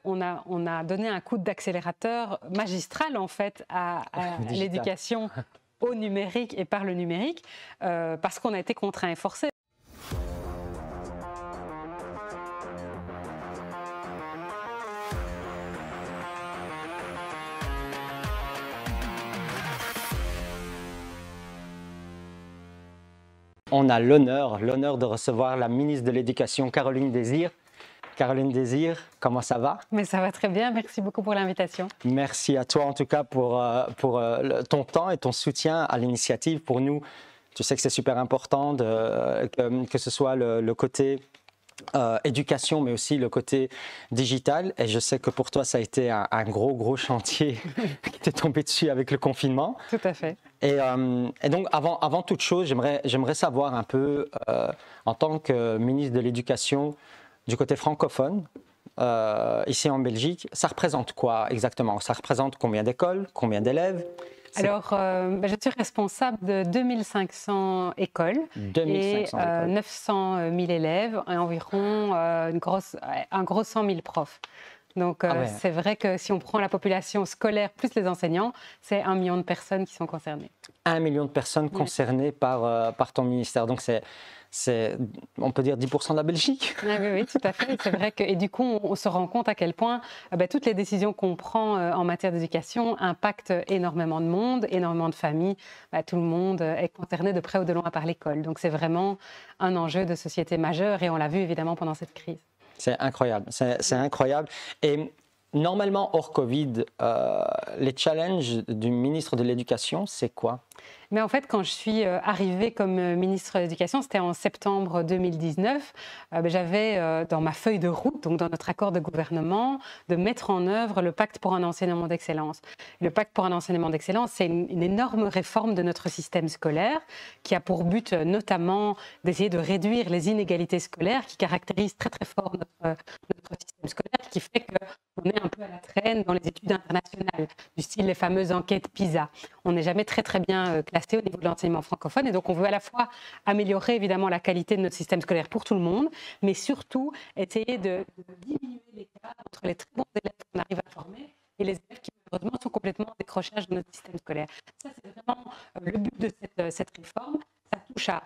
on a donné un coup d'accélérateur magistral en fait à l'éducation au numérique et par le numérique, parce qu'on a été contraints et forcés. On a l'honneur de recevoir la ministre de l'Éducation, Caroline Désir. Caroline Désir, comment ça va? Mais ça va très bien, merci beaucoup pour l'invitation. Merci à toi en tout cas pour ton temps et ton soutien à l'initiative. Pour nous, tu sais que c'est super important que ce soit le côté éducation, mais aussi le côté digital. Et je sais que pour toi, ça a été un gros chantier qui t'est tombé dessus avec le confinement. Tout à fait. Et donc, avant toute chose, j'aimerais savoir un peu, en tant que ministre de l'Éducation, du côté francophone, ici en Belgique, ça représente quoi exactement? Ça représente combien d'écoles, combien d'élèves? Alors, je suis responsable de 2500 écoles 2500 et 900 000 élèves et environ un gros 100 000 profs. Donc, c'est vrai que si on prend la population scolaire plus les enseignants, c'est 1 million de personnes qui sont concernées. 1 million de personnes concernées par ton ministère. Donc, c'est, on peut dire, 10% de la Belgique. Ah oui, tout à fait. C'est vrai que, et du coup, on se rend compte à quel point toutes les décisions qu'on prend en matière d'éducation impactent énormément de monde, énormément de familles. Tout le monde est concerné de près ou de loin par l'école. Donc, c'est vraiment un enjeu de société majeur et on l'a vu évidemment pendant cette crise. C'est incroyable, c'est incroyable. Et normalement, hors Covid, les challenges du ministre de l'Éducation, c'est quoi? Mais en fait, quand je suis arrivée comme ministre de l'Éducation, c'était en septembre 2019, j'avais dans ma feuille de route, donc dans notre accord de gouvernement, de mettre en œuvre le pacte pour un enseignement d'excellence. Le pacte pour un enseignement d'excellence, c'est une énorme réforme de notre système scolaire qui a pour but notamment d'essayer de réduire les inégalités scolaires qui caractérisent très fort notre système scolaire, qui fait qu'on est un peu à la traîne dans les études internationales, du style les fameuses enquêtes PISA. On n'est jamais très bien classé au niveau de l'enseignement francophone et donc on veut à la fois améliorer évidemment la qualité de notre système scolaire pour tout le monde, mais surtout essayer de diminuer l'écart entre les très bons élèves qu'on arrive à former et les élèves qui malheureusement sont complètement en décrochage de notre système scolaire. Ça, c'est vraiment le but de cette réforme. Ça touche à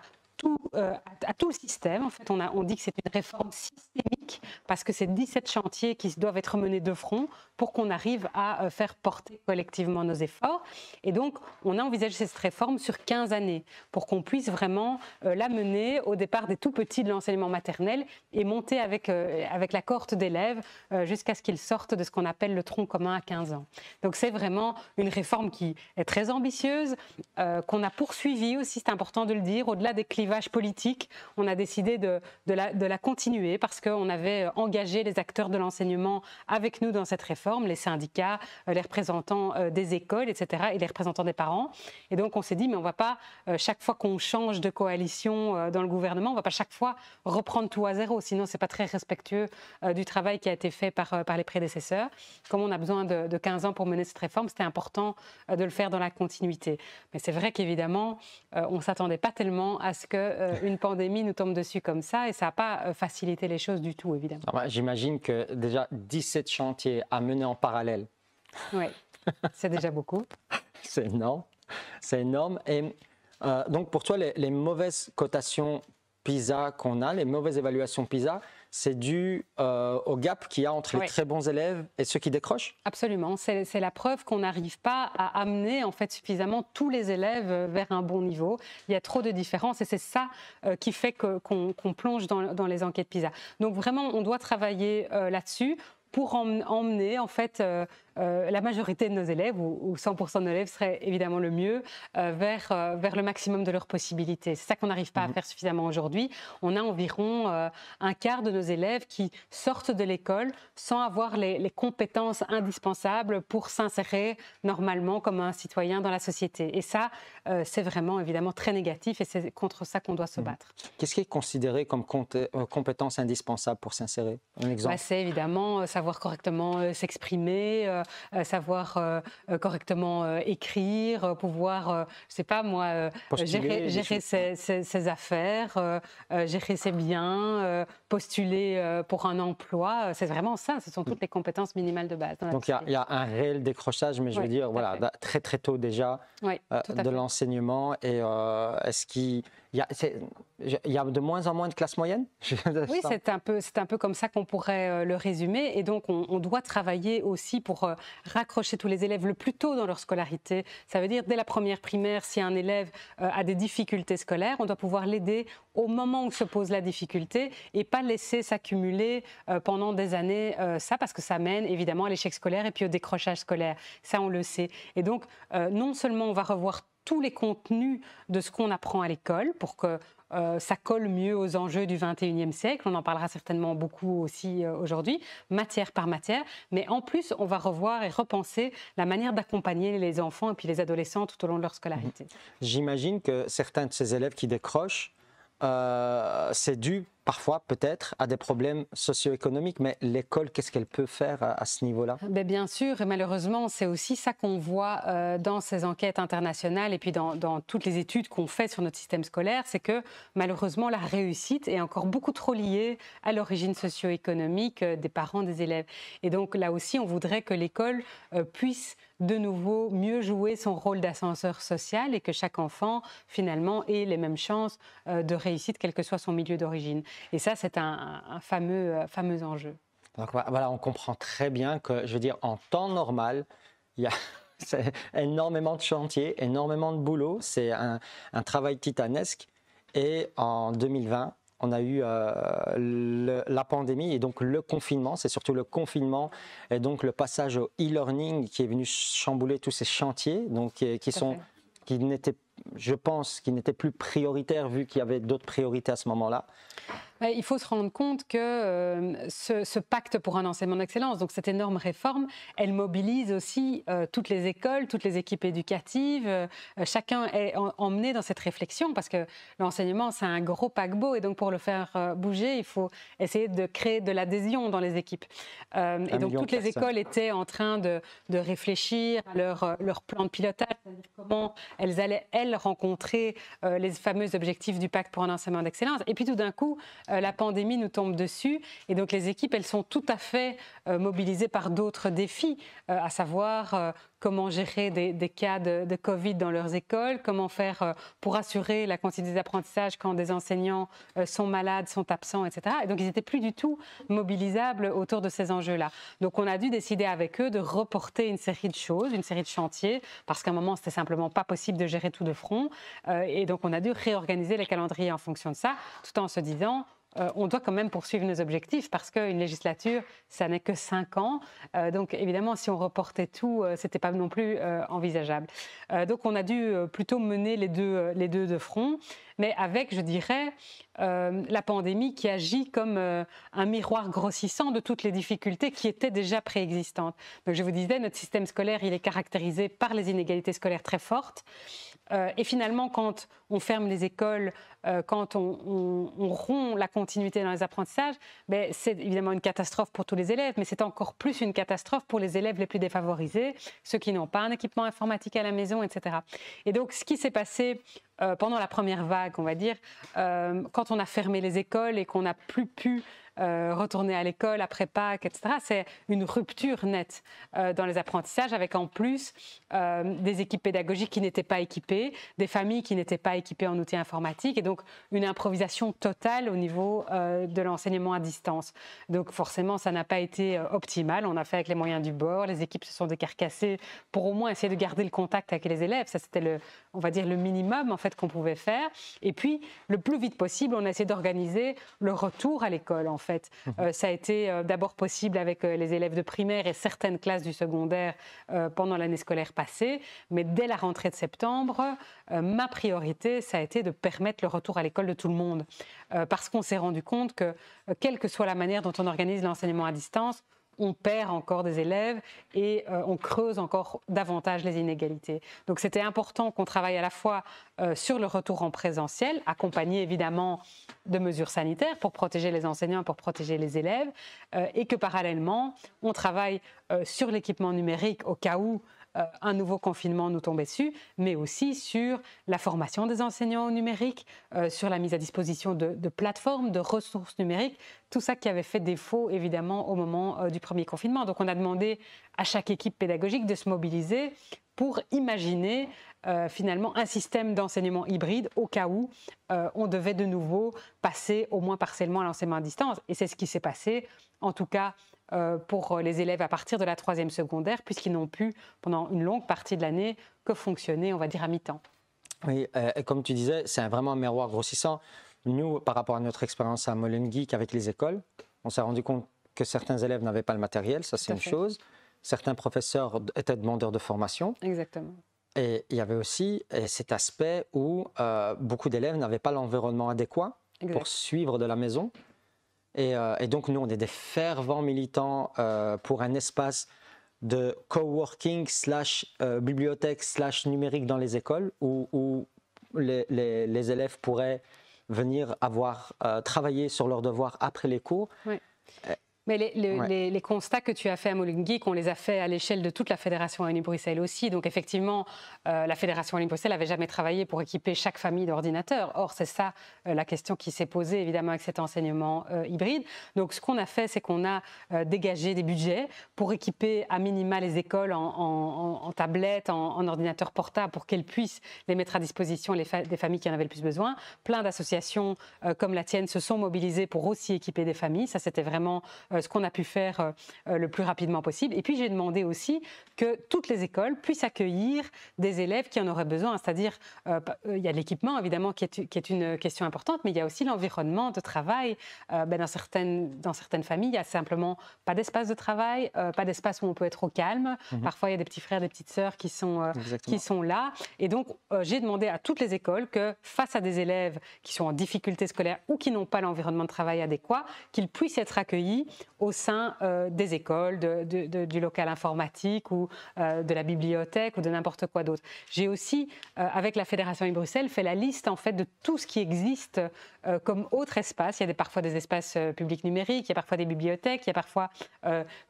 tout le système. En fait, on dit que c'est une réforme systémique parce que c'est 17 chantiers qui doivent être menés de front pour qu'on arrive à faire porter collectivement nos efforts. Et donc, on a envisagé cette réforme sur 15 années pour qu'on puisse vraiment la mener au départ des tout petits de l'enseignement maternel et monter avec la cohorte d'élèves jusqu'à ce qu'ils sortent de ce qu'on appelle le tronc commun à 15 ans. Donc, c'est vraiment une réforme qui est très ambitieuse, qu'on a poursuivie aussi, c'est important de le dire, au-delà des clivages politique, on a décidé de la continuer parce qu'on avait engagé les acteurs de l'enseignement avec nous dans cette réforme, les syndicats, les représentants des écoles, etc., et les représentants des parents. Et donc, on s'est dit, mais on ne va pas, chaque fois qu'on change de coalition dans le gouvernement, on ne va pas chaque fois reprendre tout à zéro, sinon ce n'est pas très respectueux du travail qui a été fait par les prédécesseurs. Comme on a besoin de 15 ans pour mener cette réforme, c'était important de le faire dans la continuité. Mais c'est vrai qu'évidemment, on ne s'attendait pas tellement à ce qu'une pandémie nous tombe dessus comme ça et ça n'a pas facilité les choses du tout, évidemment. J'imagine que déjà 17 chantiers à mener en parallèle. Oui, c'est déjà beaucoup. C'est énorme, c'est énorme. Et donc pour toi, les mauvaises cotations PISA qu'on a, les mauvaises évaluations PISA, c'est dû au gap qu'il y a entre les très bons élèves et ceux qui décrochent? Absolument, c'est la preuve qu'on n'arrive pas à amener en fait suffisamment tous les élèves vers un bon niveau. Il y a trop de différences et c'est ça qui fait qu'on plonge dans les enquêtes PISA. Donc vraiment, on doit travailler là-dessus pour emmener en fait la majorité de nos élèves, ou 100% de nos élèves serait évidemment le mieux, vers le maximum de leurs possibilités. C'est ça qu'on n'arrive pas à faire suffisamment aujourd'hui. On a environ un quart de nos élèves qui sortent de l'école sans avoir les compétences indispensables pour s'insérer normalement comme un citoyen dans la société. Et ça, c'est vraiment évidemment très négatif et c'est contre ça qu'on doit se battre. Qu'est-ce qui est considéré comme compétence indispensable pour s'insérer? Un exemple? C'est évidemment savoir correctement s'exprimer, savoir correctement écrire, pouvoir, je ne sais pas moi, gérer ses affaires, gérer ses biens, postuler pour un emploi. C'est vraiment ça, ce sont toutes les compétences minimales de base. Donc il y a un réel décrochage, mais je veux dire, voilà, très très tôt déjà de l'enseignement. Et est-ce qu'il y a de moins en moins de classes moyennes? Oui, c'est un peu comme ça qu'on pourrait le résumer. Et donc, on doit travailler aussi pour raccrocher tous les élèves le plus tôt dans leur scolarité. Ça veut dire, dès la première primaire, si un élève a des difficultés scolaires, on doit pouvoir l'aider au moment où se pose la difficulté et pas laisser s'accumuler pendant des années ça, parce que ça mène évidemment à l'échec scolaire et puis au décrochage scolaire. Ça, on le sait. Et donc, non seulement on va revoir tous les contenus de ce qu'on apprend à l'école pour que ça colle mieux aux enjeux du 21e siècle. On en parlera certainement beaucoup aussi aujourd'hui, matière par matière. Mais en plus, on va revoir et repenser la manière d'accompagner les enfants et puis les adolescents tout au long de leur scolarité. J'imagine que certains de ces élèves qui décrochent, c'est dû parfois peut-être à des problèmes socio-économiques, mais l'école, qu'est-ce qu'elle peut faire à ce niveau-là? Bien sûr, et malheureusement, c'est aussi ça qu'on voit dans ces enquêtes internationales et puis dans toutes les études qu'on fait sur notre système scolaire, c'est que malheureusement, la réussite est encore beaucoup trop liée à l'origine socio-économique des parents des élèves. Et donc là aussi, on voudrait que l'école puisse de nouveau mieux jouer son rôle d'ascenseur social et que chaque enfant, finalement, ait les mêmes chances de réussite, quel que soit son milieu d'origine. Et ça, c'est un fameux enjeu. Donc voilà, on comprend très bien que, je veux dire, en temps normal, il y a énormément de chantiers, énormément de boulot. C'est un travail titanesque. Et en 2020, on a eu la pandémie et donc le confinement. C'est surtout le confinement et donc le passage au e-learning qui est venu chambouler tous ces chantiers, donc qui n'étaient, je pense, qui n'étaient plus prioritaires vu qu'il y avait d'autres priorités à ce moment-là. Il faut se rendre compte que ce pacte pour un enseignement d'excellence, donc cette énorme réforme, elle mobilise aussi toutes les écoles, toutes les équipes éducatives. Chacun est emmené dans cette réflexion parce que l'enseignement, c'est un gros paquebot et donc pour le faire bouger, il faut essayer de créer de l'adhésion dans les équipes. Et donc toutes les écoles étaient en train de réfléchir à leur plan de pilotage, c'est-à-dire comment elles allaient, rencontrer les fameux objectifs du pacte pour un enseignement d'excellence. Et puis tout d'un coup, la pandémie nous tombe dessus et donc les équipes, elles sont tout à fait mobilisées par d'autres défis, à savoir comment gérer des cas de Covid dans leurs écoles, comment faire pour assurer la continuité d'apprentissage quand des enseignants sont malades, sont absents, etc. Et donc ils n'étaient plus du tout mobilisables autour de ces enjeux-là. Donc on a dû décider avec eux de reporter une série de choses, une série de chantiers, parce qu'à un moment, c'était simplement pas possible de gérer tout de front. Et donc on a dû réorganiser les calendriers en fonction de ça, tout en se disant on doit quand même poursuivre nos objectifs parce qu'une législature, ça n'est que 5 ans. Donc évidemment, si on reportait tout, ce n'était pas non plus envisageable. Donc on a dû plutôt mener les deux de front, mais avec, je dirais, la pandémie qui agit comme un miroir grossissant de toutes les difficultés qui étaient déjà préexistantes. Donc je vous disais, notre système scolaire, il est caractérisé par les inégalités scolaires très fortes. Et finalement, quand on ferme les écoles, quand on rompt la continuité dans les apprentissages, c'est évidemment une catastrophe pour tous les élèves, mais c'est encore plus une catastrophe pour les élèves les plus défavorisés, ceux qui n'ont pas un équipement informatique à la maison, etc. Et donc, ce qui s'est passé pendant la première vague, on va dire, quand on a fermé les écoles et qu'on n'a plus pu retourner à l'école après Pâques, etc. C'est une rupture nette dans les apprentissages avec en plus des équipes pédagogiques qui n'étaient pas équipées, des familles qui n'étaient pas équipées en outils informatiques et donc une improvisation totale au niveau de l'enseignement à distance. Donc forcément, ça n'a pas été optimal. On a fait avec les moyens du bord, les équipes se sont décarcassées pour au moins essayer de garder le contact avec les élèves. Ça, c'était on va dire le minimum en fait qu'on pouvait faire. Et puis, le plus vite possible, on a essayé d'organiser le retour à l'école en fait. Ça a été d'abord possible avec les élèves de primaire et certaines classes du secondaire pendant l'année scolaire passée, mais dès la rentrée de septembre, ma priorité, ça a été de permettre le retour à l'école de tout le monde, parce qu'on s'est rendu compte que, quelle que soit la manière dont on organise l'enseignement à distance, on perd encore des élèves et on creuse encore davantage les inégalités. Donc c'était important qu'on travaille à la fois sur le retour en présentiel, accompagné évidemment de mesures sanitaires pour protéger les enseignants, pour protéger les élèves, et que parallèlement, on travaille sur l'équipement numérique au cas où un nouveau confinement nous tombait dessus, mais aussi sur la formation des enseignants au numérique, sur la mise à disposition de plateformes, de ressources numériques, tout ça qui avait fait défaut évidemment au moment du premier confinement. Donc on a demandé à chaque équipe pédagogique de se mobiliser pour imaginer finalement un système d'enseignement hybride au cas où on devait de nouveau passer au moins partiellement à l'enseignement à distance. Et c'est ce qui s'est passé, en tout cas pour les élèves à partir de la 3e secondaire, puisqu'ils n'ont pu, pendant une longue partie de l'année, que fonctionner, on va dire, à mi-temps. Oui, et comme tu disais, c'est vraiment un miroir grossissant. Nous, par rapport à notre expérience à Molenbeek avec les écoles, on s'est rendu compte que certains élèves n'avaient pas le matériel, ça c'est une chose. Certains professeurs étaient demandeurs de formation. Exactement. Et il y avait aussi cet aspect où beaucoup d'élèves n'avaient pas l'environnement adéquat pour suivre de la maison. Et donc nous, on est des fervents militants pour un espace de coworking / bibliothèque / numérique dans les écoles où les élèves pourraient venir travailler sur leurs devoirs après les cours. Oui. Mais les constats que tu as faits à Molenbeek, on les a faits à l'échelle de toute la Fédération Wallonie-Bruxelles aussi. Donc effectivement, la Fédération Wallonie-Bruxelles n'avait jamais travaillé pour équiper chaque famille d'ordinateurs. Or, c'est ça la question qui s'est posée évidemment avec cet enseignement hybride. Donc ce qu'on a fait, c'est qu'on a dégagé des budgets pour équiper à minima les écoles en tablettes, en ordinateurs portables, pour qu'elles puissent les mettre à disposition des familles qui en avaient le plus besoin. Plein d'associations comme la tienne se sont mobilisées pour aussi équiper des familles. Ça, c'était vraiment ce qu'on a pu faire le plus rapidement possible. Et puis, j'ai demandé aussi que toutes les écoles puissent accueillir des élèves qui en auraient besoin. C'est-à-dire, il y a l'équipement, évidemment, qui est une question importante, mais il y a aussi l'environnement de travail. Dans certaines familles, il n'y a simplement pas d'espace de travail, pas d'espace où on peut être au calme. Parfois, il y a des petits frères, des petites sœurs qui sont là. Et donc, j'ai demandé à toutes les écoles que, face à des élèves qui sont en difficulté scolaire ou qui n'ont pas l'environnement de travail adéquat, qu'ils puissent être accueillis au sein des écoles, du local informatique ou de la bibliothèque ou de n'importe quoi d'autre. J'ai aussi, avec la Fédération Wallonie-Bruxelles, fait la liste en fait de tout ce qui existe comme autre espace. Il y a parfois des espaces publics numériques, il y a parfois des bibliothèques, il y a parfois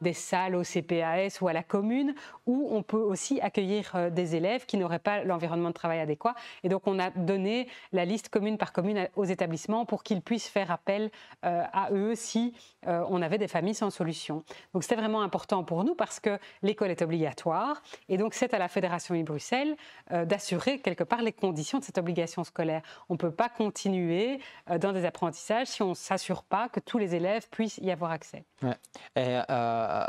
des salles au CPAS ou à la commune où on peut aussi accueillir des élèves qui n'auraient pas l'environnement de travail adéquat. Et donc on a donné la liste commune par commune aux établissements pour qu'ils puissent faire appel à eux si on avait des familles sans solution. Donc c'était vraiment important pour nous parce que l'école est obligatoire et donc c'est à la Fédération Wallonie-Bruxelles d'assurer quelque part les conditions de cette obligation scolaire. On ne peut pas continuer dans des apprentissages si on ne s'assure pas que tous les élèves puissent y avoir accès. Ouais. Et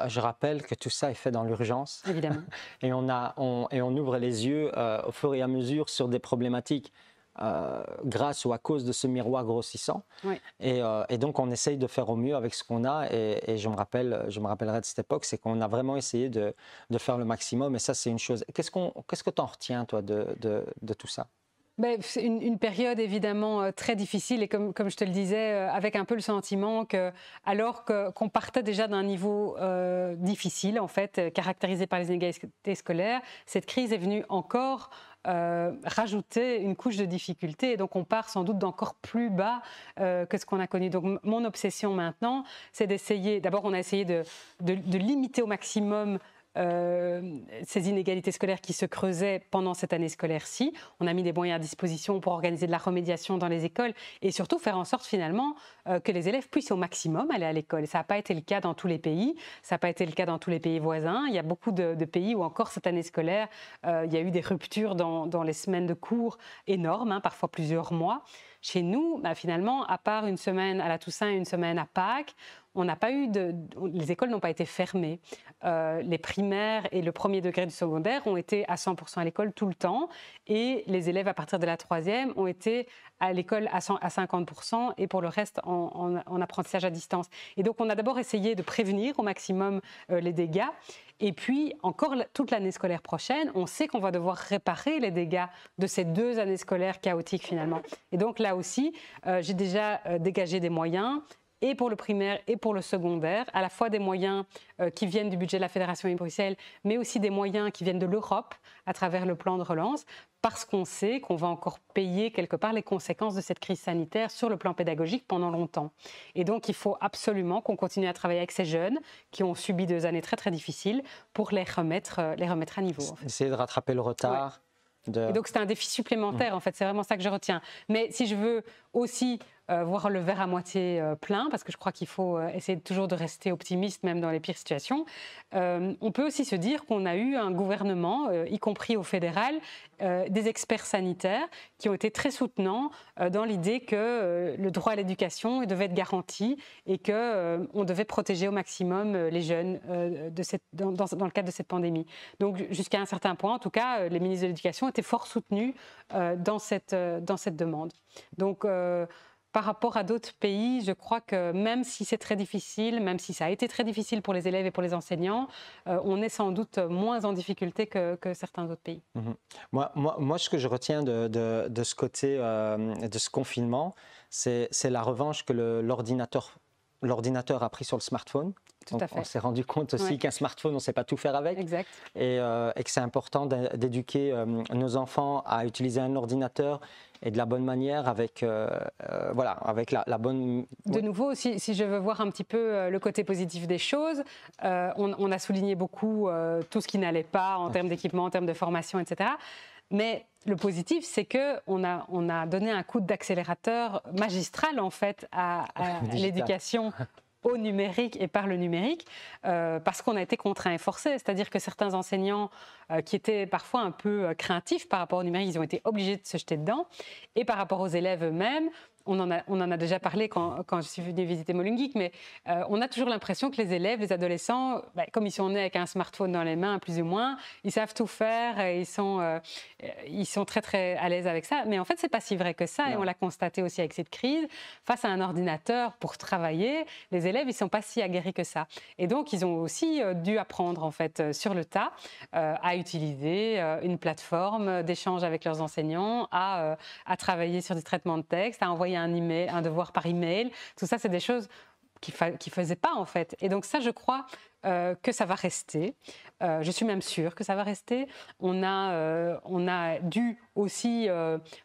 je rappelle que tout ça est fait dans l'urgence. Évidemment. Et on ouvre les yeux au fur et à mesure sur des problématiques grâce ou à cause de ce miroir grossissant. Oui. Et donc, on essaye de faire au mieux avec ce qu'on a. Et je me rappellerai de cette époque, c'est qu'on a vraiment essayé de faire le maximum. Et ça, c'est une chose. Qu'est-ce que tu en retiens, toi, de tout ça? C'est une période évidemment très difficile et comme je te le disais, avec un peu le sentiment que, alors qu'on partait déjà d'un niveau difficile, en fait, caractérisé par les inégalités scolaires, cette crise est venue encore rajouter une couche de difficulté et donc on part sans doute d'encore plus bas que ce qu'on a connu. Donc mon obsession maintenant, c'est d'essayer, d'abord on a essayé de limiter au maximum ces inégalités scolaires qui se creusaient pendant cette année scolaire-ci. On a mis des moyens à disposition pour organiser de la remédiation dans les écoles et surtout faire en sorte finalement que les élèves puissent au maximum aller à l'école. Et ça n'a pas été le cas dans tous les pays, ça n'a pas été le cas dans tous les pays voisins. Il y a beaucoup de pays où encore cette année scolaire, il y a eu des ruptures dans les semaines de cours énormes, parfois plusieurs mois. Chez nous, finalement, à part une semaine à la Toussaint et une semaine à Pâques, on n'a pas eu les écoles n'ont pas été fermées. Les primaires et le premier degré du secondaire ont été à 100% à l'école tout le temps et les élèves à partir de la 3e ont été à l'école à 50% et pour le reste en apprentissage à distance. Et donc on a d'abord essayé de prévenir au maximum les dégâts et puis encore toute l'année scolaire prochaine, on sait qu'on va devoir réparer les dégâts de ces 2 années scolaires chaotiques finalement. Et donc là aussi, j'ai déjà dégagé des moyens et pour le primaire et pour le secondaire, à la fois des moyens qui viennent du budget de la Fédération Wallonie-Bruxelles, mais aussi des moyens qui viennent de l'Europe à travers le plan de relance, parce qu'on sait qu'on va encore payer quelque part les conséquences de cette crise sanitaire sur le plan pédagogique pendant longtemps. Et donc, il faut absolument qu'on continue à travailler avec ces jeunes qui ont subi 2 années très, très difficiles pour les remettre à niveau. En fait. Essayer de rattraper le retard. Ouais. Et donc, c'est un défi supplémentaire, en fait. C'est vraiment ça que je retiens. Mais si je veux aussi voir le verre à moitié plein, parce que je crois qu'il faut essayer toujours de rester optimiste, même dans les pires situations, on peut aussi se dire qu'on a eu un gouvernement, y compris au fédéral, des experts sanitaires qui ont été très soutenants dans l'idée que le droit à l'éducation devait être garanti et qu'on devait protéger au maximum les jeunes dans le cadre de cette pandémie. Donc, jusqu'à un certain point, en tout cas, les ministres de l'Éducation étaient fort soutenus dans cette demande. Donc, par rapport à d'autres pays, je crois que même si c'est très difficile, même si ça a été très difficile pour les élèves et pour les enseignants, on est sans doute moins en difficulté que certains autres pays. Moi, ce que je retiens de ce côté, de ce confinement, c'est la revanche que l'ordinateur a pris sur le smartphone. Tout à fait. On s'est rendu compte aussi qu'un smartphone, on ne sait pas tout faire avec. Exact. Et que c'est important d'éduquer nos enfants à utiliser un ordinateur et de la bonne manière avec la bonne... De nouveau, si je veux voir un petit peu le côté positif des choses, on a souligné beaucoup tout ce qui n'allait pas en termes d'équipement, en termes de formation, etc. Mais le positif, c'est qu'on a donné un coup d'accélérateur magistral en fait à l'éducation au numérique et par le numérique, parce qu'on a été contraints et forcés. C'est-à-dire que certains enseignants qui étaient parfois un peu craintifs par rapport au numérique, ils ont été obligés de se jeter dedans. Et par rapport aux élèves eux-mêmes, on en a déjà parlé quand je suis venue visiter Molenbeek, mais on a toujours l'impression que les élèves, les adolescents, comme ils sont nés avec un smartphone dans les mains, plus ou moins, ils savent tout faire, et ils sont très très à l'aise avec ça. Mais en fait, c'est pas si vrai que ça, et on l'a constaté aussi avec cette crise. Face à un ordinateur pour travailler, les élèves, ils sont pas si aguerris que ça. Et donc, ils ont aussi dû apprendre en fait sur le tas à utiliser une plateforme d'échange avec leurs enseignants, à travailler sur du traitement de texte, à envoyer un devoir par email. Tout ça, c'est des choses qu'ils ne faisaient pas, en fait. Et donc ça, je crois que ça va rester. Je suis même sûre que ça va rester. On a dû aussi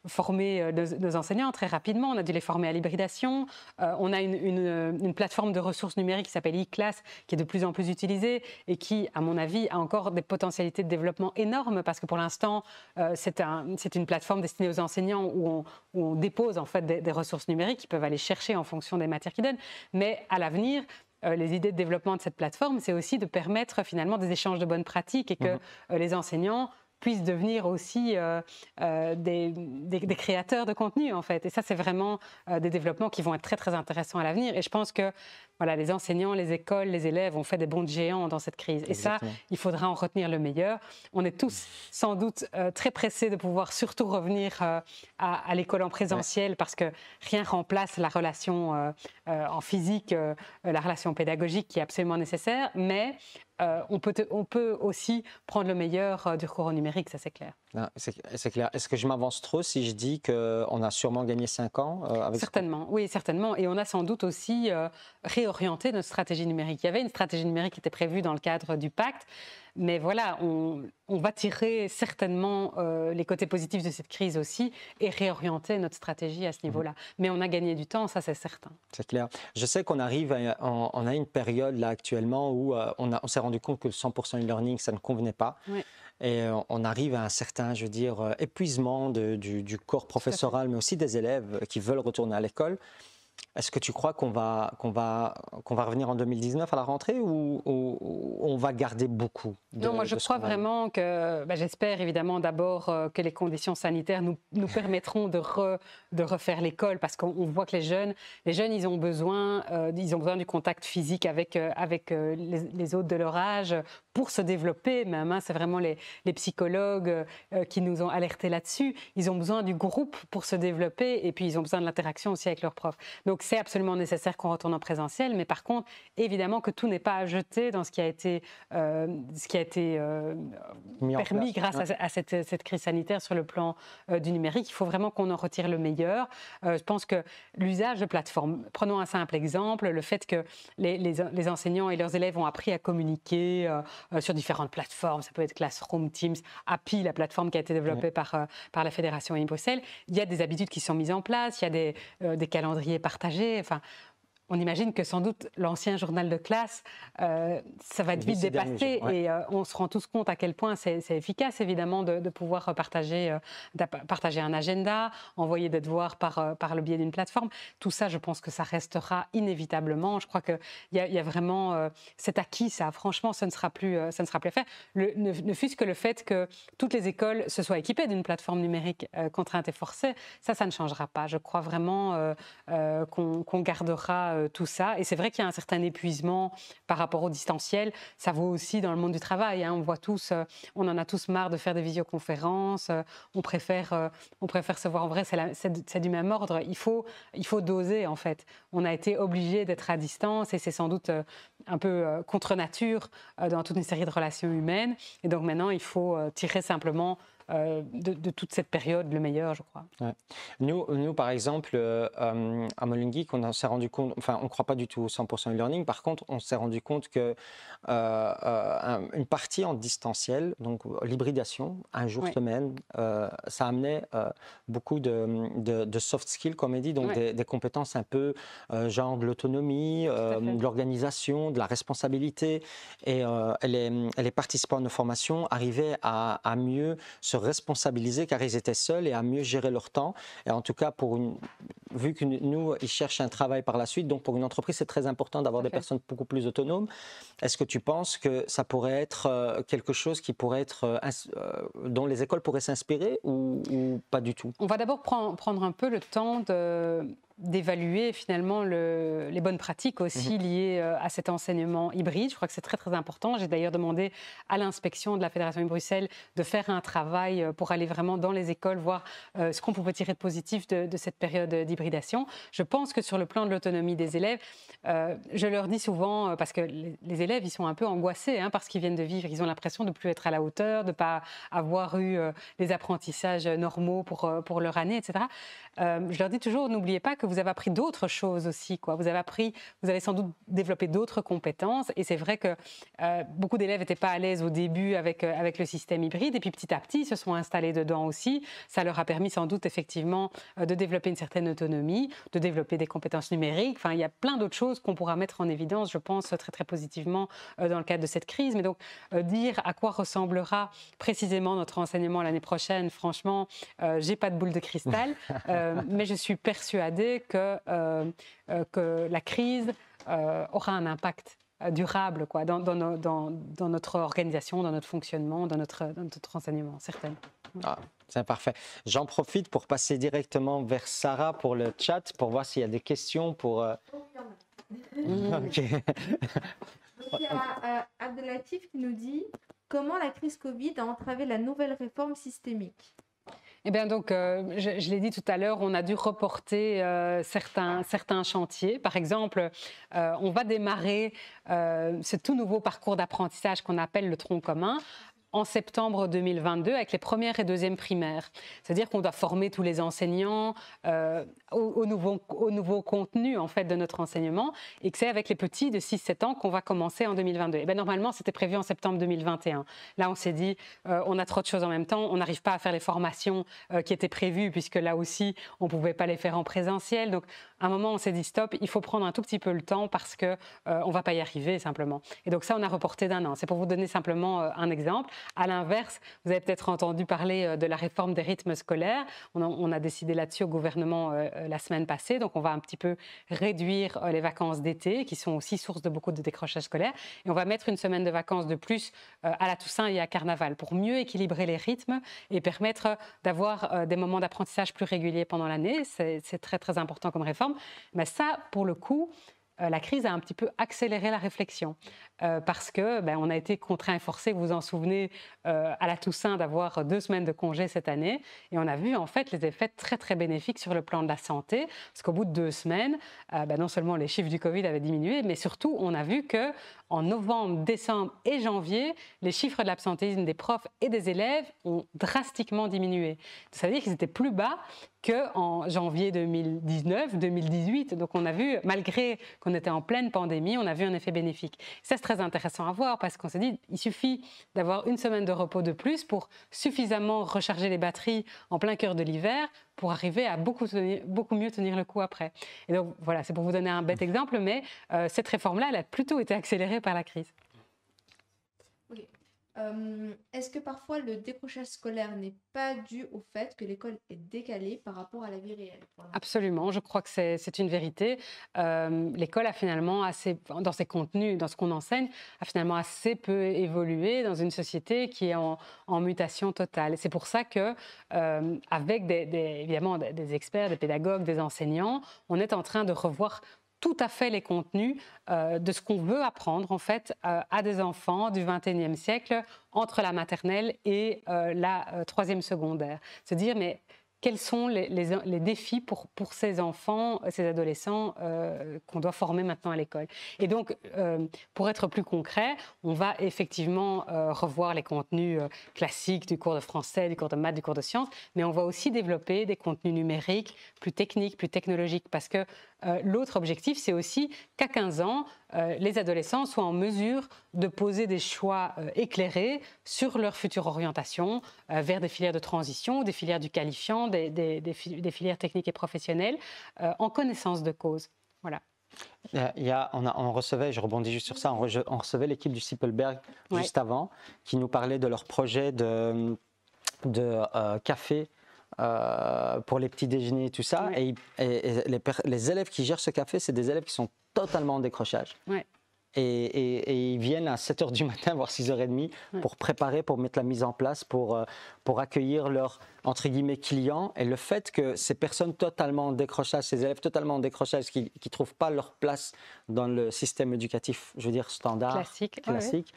former nos enseignants très rapidement. On a dû les former à l'hybridation. On a une plateforme de ressources numériques qui s'appelle e-class, qui est de plus en plus utilisée et qui, à mon avis, a encore des potentialités de développement énormes, parce que pour l'instant, c'est une plateforme destinée aux enseignants où on dépose en fait des ressources numériques qu'ils peuvent aller chercher en fonction des matières qu'ils donnent. Mais à l'avenir, les idées de développement de cette plateforme, c'est aussi de permettre finalement des échanges de bonnes pratiques et que les enseignants puissent devenir aussi des créateurs de contenu, en fait. Et ça, c'est vraiment des développements qui vont être très, très intéressants à l'avenir. Et je pense que les enseignants, les écoles, les élèves ont fait des bonds de géants dans cette crise. Exactement. Et ça, il faudra en retenir le meilleur. On est tous, sans doute, très pressés de pouvoir surtout revenir à l'école en présentiel, parce que rien remplace la relation en physique, la relation pédagogique qui est absolument nécessaire. Mais on peut aussi prendre le meilleur du cours au numérique, ça c'est clair. C'est clair. Est-ce que je m'avance trop si je dis qu'on a sûrement gagné 5 ans avec Certainement, oui, certainement. Et on a sans doute aussi réorienté notre stratégie numérique. Il y avait une stratégie numérique qui était prévue dans le cadre du pacte, mais voilà, on va tirer certainement les côtés positifs de cette crise aussi et réorienter notre stratégie à ce niveau-là. Mais on a gagné du temps, ça c'est certain. C'est clair. Je sais qu'on arrive, on a une période là actuellement où on s'est rendu compte que le 100% e-learning, ça ne convenait pas. Oui. Et on arrive à un certain, je veux dire, épuisement du corps professoral, mais aussi des élèves qui veulent retourner à l'école. Est-ce que tu crois qu'on va revenir en 2019 à la rentrée, ou on va garder beaucoup Non, moi je crois vraiment que, j'espère évidemment d'abord que les conditions sanitaires nous permettront de refaire l'école, parce qu'on voit que les jeunes ils ont besoin du contact physique avec les autres de leur âge pour se développer. Même, c'est vraiment les psychologues qui nous ont alertés là-dessus. Ils ont besoin du groupe pour se développer, et puis ils ont besoin de l'interaction aussi avec leurs profs. Donc c'est absolument nécessaire qu'on retourne en présentiel, mais par contre, évidemment que tout n'est pas à jeter dans ce qui a été permis grâce à cette crise sanitaire sur le plan du numérique. Il faut vraiment qu'on en retire le meilleur. Je pense que l'usage de plateformes, prenons un simple exemple, le fait que les enseignants et leurs élèves ont appris à communiquer sur différentes plateformes, ça peut être Classroom, Teams, Happy, la plateforme qui a été développée par la Fédération Wallonie-Bruxelles. Il y a des habitudes qui sont mises en place, il y a des calendriers partagés. Enfin, on imagine que sans doute l'ancien journal de classe, ça va être vite dépassé et on se rend tous compte à quel point c'est efficace évidemment de pouvoir partager un agenda, envoyer des devoirs par le biais d'une plateforme. Tout ça, je pense que ça restera inévitablement. Je crois qu'il y a vraiment cet acquis, ça. Franchement, ça ne sera plus à faire. Ne fût-ce que le fait que toutes les écoles se soient équipées d'une plateforme numérique contrainte et forcée, ça ne changera pas. Je crois vraiment qu'on gardera tout ça. Et c'est vrai qu'il y a un certain épuisement par rapport au distanciel. Ça vaut aussi dans le monde du travail. On voit tous, on en a tous marre de faire des visioconférences. On préfère se voir en vrai. C'est du même ordre. Il faut doser, en fait. On a été obligé d'être à distance et c'est sans doute un peu contre nature dans toute une série de relations humaines. Et donc maintenant, il faut tirer simplement de toute cette période le meilleur, je crois. Ouais. Nous, par exemple, à Molen Geek, on s'est rendu compte, enfin, on ne croit pas du tout au 100% e-learning. Par contre, on s'est rendu compte que une partie en distanciel, donc l'hybridation, un jour semaine, ça amenait beaucoup de soft skills, comme on dit, donc des compétences un peu genre de l'autonomie, de l'organisation, de la responsabilité. Et les participants de nos formations arrivaient à mieux se responsabiliser car ils étaient seuls et à mieux gérer leur temps. Et en tout cas, vu que nous, ils cherchent un travail par la suite, donc pour une entreprise, c'est très important d'avoir des personnes beaucoup plus autonomes. Est-ce que tu penses que ça pourrait être quelque chose qui pourrait être, dont les écoles pourraient s'inspirer ou pas du tout? On va d'abord prendre un peu le temps d'évaluer finalement les bonnes pratiques aussi liées à cet enseignement hybride. Je crois que c'est très très important. J'ai d'ailleurs demandé à l'inspection de la Fédération de Bruxelles de faire un travail pour aller vraiment dans les écoles, voir ce qu'on pouvait tirer de positif de cette période d'hybridation. Je pense que sur le plan de l'autonomie des élèves, je leur dis souvent, parce que les élèves, ils sont un peu angoissés parce qu'ils viennent de vivre, ils ont l'impression de ne plus être à la hauteur, de ne pas avoir eu les apprentissages normaux pour leur année, etc. Je leur dis toujours, n'oubliez pas que vous avez appris d'autres choses aussi, quoi. Vous avez sans doute développé d'autres compétences. Et c'est vrai que beaucoup d'élèves n'étaient pas à l'aise au début avec le système hybride. Et puis petit à petit, ils se sont installés dedans aussi. Ça leur a permis sans doute effectivement de développer une certaine autonomie, de développer des compétences numériques. Enfin, il y a plein d'autres choses qu'on pourra mettre en évidence, je pense, très très positivement dans le cadre de cette crise. Mais donc, dire à quoi ressemblera précisément notre enseignement l'année prochaine, franchement, j'ai pas de boule de cristal. Mais je suis persuadée que la crise aura un impact durable dans notre organisation, dans notre fonctionnement, dans notre enseignement, certainement. Ah, c'est parfait. J'en profite pour passer directement vers Sarah pour le chat, pour voir s'il y a des questions pour... Donc, il y a Abdelatif qui nous dit « Comment la crise Covid a entravé la nouvelle réforme systémique ?» Eh bien donc, je l'ai dit tout à l'heure, on a dû reporter certains chantiers. Par exemple, on va démarrer ce tout nouveau parcours d'apprentissage qu'on appelle le tronc commun en septembre 2022 avec les premières et deuxièmes primaires. C'est-à-dire qu'on doit former tous les enseignants au nouveau contenu en fait, de notre enseignement et que c'est avec les petits de 6-7 ans qu'on va commencer en 2022. Et bien, normalement, c'était prévu en septembre 2021. Là, on s'est dit, on a trop de choses en même temps, on n'arrive pas à faire les formations qui étaient prévues puisque là aussi, on ne pouvait pas les faire en présentiel. Donc, à un moment, on s'est dit, stop, il faut prendre un tout petit peu le temps parce qu'on ne va pas y arriver simplement. Et donc ça, on a reporté d'1 an. C'est pour vous donner simplement un exemple. À l'inverse, vous avez peut-être entendu parler de la réforme des rythmes scolaires. On a décidé là-dessus au gouvernement la semaine passée. Donc, on va un petit peu réduire les vacances d'été, qui sont aussi source de beaucoup de décrochage scolaire. Et on va mettre une semaine de vacances de plus à la Toussaint et à Carnaval pour mieux équilibrer les rythmes et permettre d'avoir des moments d'apprentissage plus réguliers pendant l'année. C'est très, très important comme réforme. Mais ça, pour le coup, la crise a un petit peu accéléré la réflexion parce que on a été contraints et forcés, vous vous en souvenez, à la Toussaint d'avoir 2 semaines de congé cette année et on a vu en fait les effets très très bénéfiques sur le plan de la santé parce qu'au bout de 2 semaines, non seulement les chiffres du Covid avaient diminué, mais surtout on a vu que en novembre, décembre et janvier, les chiffres de l'absentéisme des profs et des élèves ont drastiquement diminué. Ça veut dire qu'ils étaient plus bas qu'en janvier 2019, 2018. Donc on a vu, malgré qu'on était en pleine pandémie, on a vu un effet bénéfique. Ça, c'est très intéressant à voir parce qu'on s'est dit il suffit d'avoir 1 semaine de repos de plus pour suffisamment recharger les batteries en plein cœur de l'hiver pour arriver à beaucoup mieux tenir le coup après. Et donc voilà, c'est pour vous donner un bête exemple, mais cette réforme-là, elle a plutôt été accélérée par la crise. Okay. Est-ce que parfois le décrochage scolaire n'est pas dû au fait que l'école est décalée par rapport à la vie réelle? Absolument, je crois que c'est une vérité. L'école a finalement dans ses contenus, dans ce qu'on enseigne, a finalement assez peu évolué dans une société qui est en mutation totale. Et c'est pour ça que, avec évidemment des experts, des pédagogues, des enseignants, on est en train de revoir tout à fait les contenus de ce qu'on veut apprendre en fait à des enfants du XXIe siècle entre la maternelle et la 3e secondaire. Se dire mais quels sont les défis pour ces enfants, ces adolescents qu'on doit former maintenant à l'école. Et donc, pour être plus concret, on va effectivement revoir les contenus classiques du cours de français, du cours de maths, du cours de sciences, mais on va aussi développer des contenus numériques plus techniques, plus technologiques, parce que l'autre objectif, c'est aussi qu'à 15 ans, les adolescents soient en mesure de poser des choix éclairés sur leur future orientation vers des filières de transition, des filières du qualifiant, des filières techniques et professionnelles, en connaissance de cause. Voilà. On recevait, je rebondis juste sur ça, on recevait l'équipe du Sippelberg juste avant, qui nous parlait de leur projet de café pour les petits déjeuners et tout ça. Ouais. Et les élèves qui gèrent ce café, c'est des élèves qui sont totalement en décrochage. Ouais. Et ils viennent à 7h du matin, voire 6h30, pour préparer, pour mettre la mise en place, pour accueillir leurs, entre guillemets, clients. Et le fait que ces personnes totalement en décrochage, ces élèves totalement en décrochage, qui ne trouvent pas leur place dans le système éducatif, je veux dire, standard, classique,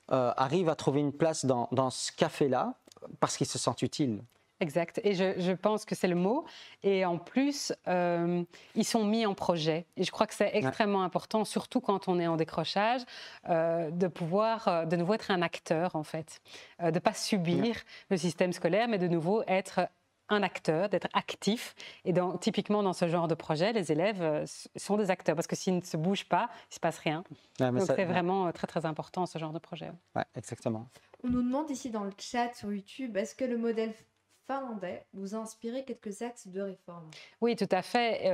arrivent à trouver une place dans ce café-là parce qu'ils se sentent utiles. Exact. Et je pense que c'est le mot. Et en plus, ils sont mis en projet. Et je crois que c'est extrêmement important, surtout quand on est en décrochage, de pouvoir de nouveau être un acteur, en fait. De ne pas subir le système scolaire, mais de nouveau être un acteur, d'être actif. Et typiquement, dans ce genre de projet, les élèves sont des acteurs. Parce que s'ils ne se bougent pas, il ne se passe rien. Donc c'est vraiment très, très important, ce genre de projet. Oui, exactement. On nous demande ici dans le chat sur YouTube, est-ce que le modèle finlandais vous a inspiré quelques axes de réforme? Oui, tout à fait.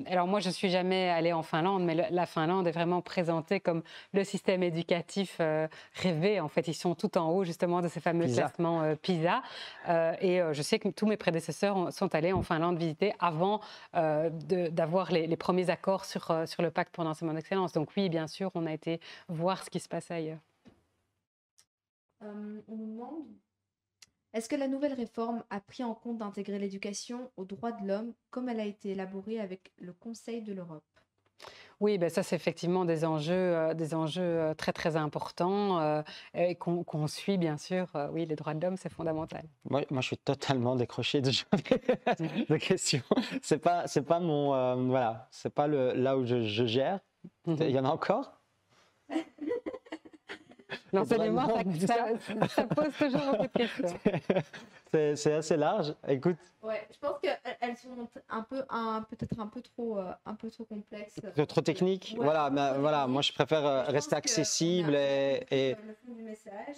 Alors moi, je ne suis jamais allée en Finlande, mais la Finlande est vraiment présentée comme le système éducatif rêvé. En fait, ils sont tout en haut justement de ces fameux classements PISA. Et je sais que tous mes prédécesseurs sont allés en Finlande visiter avant d'avoir les premiers accords sur le pacte pour l'enseignement d'excellence. Donc oui, bien sûr, on a été voir ce qui se passait ailleurs. On nous demande... Est-ce que la nouvelle réforme a pris en compte d'intégrer l'éducation aux droits de l'homme comme elle a été élaborée avec le Conseil de l'Europe? Oui, ben ça c'est effectivement des enjeux très très importants et qu'on suit bien sûr. Oui, les droits de l'homme c'est fondamental. Moi je suis totalement décroché de questions. C'est pas mon voilà, c'est pas là où je gère. Il y en a encore. L'enseignement, ça pose toujours beaucoup de questions. C'est assez large. Écoute. Ouais, je pense qu'elles sont peut-être un peu trop complexes. Trop techniques. Ouais, voilà, moi je préfère rester accessible et. Le fond du message.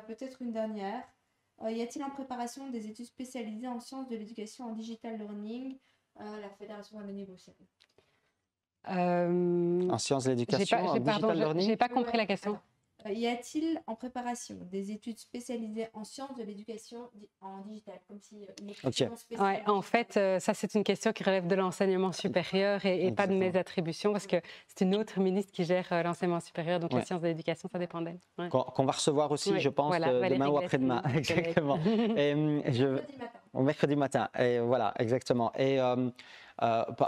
Peut-être une dernière. Y a-t-il en préparation des études spécialisées en sciences de l'éducation en digital learning, la Fédération wallonie-bruxelles? En sciences de l'éducation en digital learning? Je n'ai pas compris la question. Y a-t-il en préparation des études spécialisées en sciences de l'éducation en digital, comme si ouais, en fait, ça c'est une question qui relève de l'enseignement supérieur et pas de mes attributions, parce que c'est une autre ministre qui gère l'enseignement supérieur, donc les sciences de l'éducation, ça dépend d'elle. Ouais. Qu'on va recevoir aussi, je pense, demain ou après-demain. Exactement. Mercredi matin. Et voilà, exactement. Et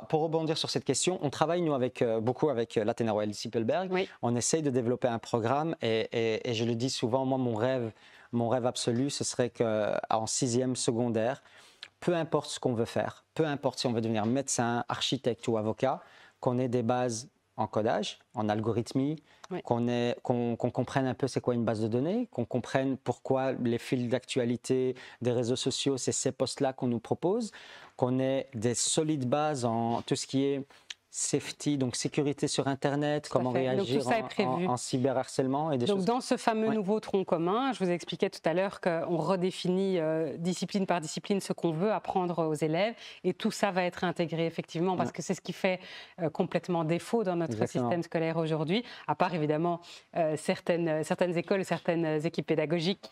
pour rebondir sur cette question, on travaille nous beaucoup avec l'Athéna Royal Discipleberg. Oui. On essaye de développer un programme et je le dis souvent, moi mon rêve absolu, ce serait qu'en 6e secondaire, peu importe ce qu'on veut faire, peu importe si on veut devenir médecin, architecte ou avocat, qu'on ait des bases en codage, en algorithmie, Oui. qu'on comprenne un peu c'est quoi une base de données, qu'on comprenne pourquoi les fils d'actualité des réseaux sociaux, c'est ces postes-là qu'on nous propose, qu'on ait des solides bases en tout ce qui est safety, donc sécurité sur Internet, Tout à comment fait. Donc, réagir tout ça est prévu. en cyberharcèlement et des Donc, choses. dans ce fameux Ouais. nouveau tronc commun, je vous expliquais tout à l'heure qu'on redéfinit discipline par discipline ce qu'on veut apprendre aux élèves et tout ça va être intégré effectivement parce que c'est ce qui fait complètement défaut dans notre Exactement. système scolaire aujourd'hui, à part évidemment certaines écoles, certaines équipes pédagogiques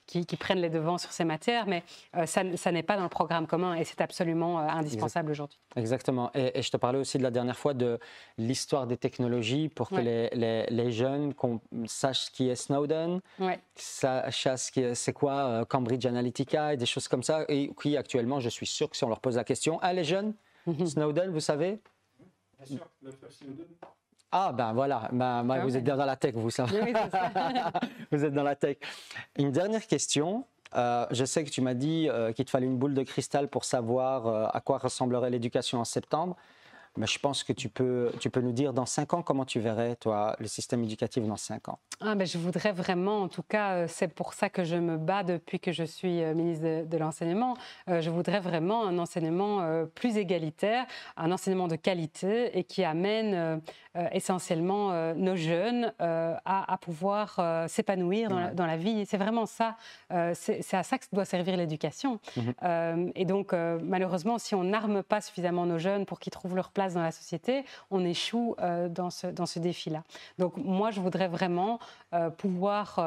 qui prennent les devants sur ces matières, mais ça n'est pas dans le programme commun et c'est absolument indispensable aujourd'hui. Exactement. Et je te parlais aussi de la dernière fois de l'histoire des technologies pour que Ouais. les jeunes sachent ce qui est Snowden, Ouais. sachent c'est quoi Cambridge Analytica et des choses comme ça. Et qui actuellement, je suis sûr que si on leur pose la question, ah les jeunes, Snowden, vous savez? Bien sûr, l'affaire Snowden. Ah ben voilà, vous ouais. êtes bien dans la tech, vous savez. Oui, c'est ça. Vous êtes dans la tech. Une dernière question. Je sais que tu m'as dit qu'il te fallait une boule de cristal pour savoir à quoi ressemblerait l'éducation en septembre. Mais je pense que tu peux nous dire dans 5 ans comment tu verrais, toi, le système éducatif dans 5 ans. Je voudrais vraiment, en tout cas, c'est pour ça que je me bats depuis que je suis ministre de l'enseignement, je voudrais vraiment un enseignement plus égalitaire, un enseignement de qualité et qui amène essentiellement nos jeunes à pouvoir s'épanouir dans la vie. C'est vraiment ça, c'est à ça que doit servir l'éducation. Et donc, malheureusement, si on n'arme pas suffisamment nos jeunes pour qu'ils trouvent leur place dans la société, on échoue dans ce défi-là. Donc, moi, je voudrais vraiment pouvoir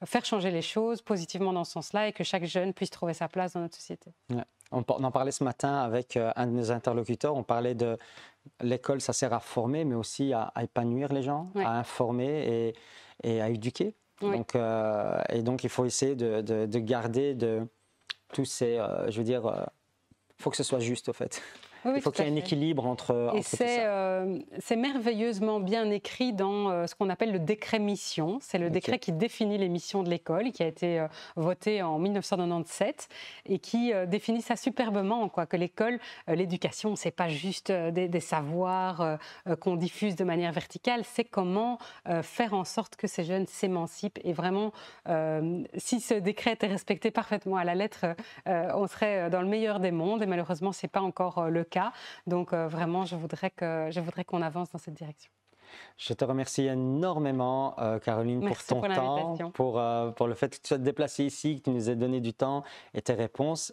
faire changer les choses positivement dans ce sens-là et que chaque jeune puisse trouver sa place dans notre société. Ouais. On en parlait ce matin avec un de nos interlocuteurs. On parlait de l'école, ça sert à former, mais aussi à épanouir les gens, Ouais. à informer et à éduquer. Oui. Donc, il faut essayer de garder tous ces... je veux dire, il faut que ce soit juste, au fait. Oui, Il faut tout qu'il y à ait un fait. équilibre entre Et tout ça. c'est merveilleusement bien écrit dans ce qu'on appelle le décret mission. C'est le décret qui définit les missions de l'école, qui a été voté en 1997 et qui définit ça superbement, quoi, que l'école, l'éducation, c'est pas juste des savoirs qu'on diffuse de manière verticale, c'est comment faire en sorte que ces jeunes s'émancipent. Et vraiment, si ce décret était respecté parfaitement à la lettre, on serait dans le meilleur des mondes. Et malheureusement, c'est pas encore le cas. Donc vraiment, je voudrais qu'on avance dans cette direction. Je te remercie énormément, Caroline, Merci pour ton pour temps, l'invitation. pour le fait que tu sois déplacée ici, que tu nous aies donné du temps et tes réponses.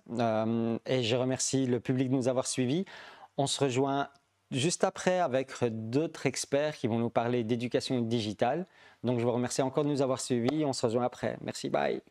Et je remercie le public de nous avoir suivis. On se rejoint juste après avec d'autres experts qui vont nous parler d'éducation digitale. Donc, je vous remercie encore de nous avoir suivis. On se rejoint après. Merci, bye.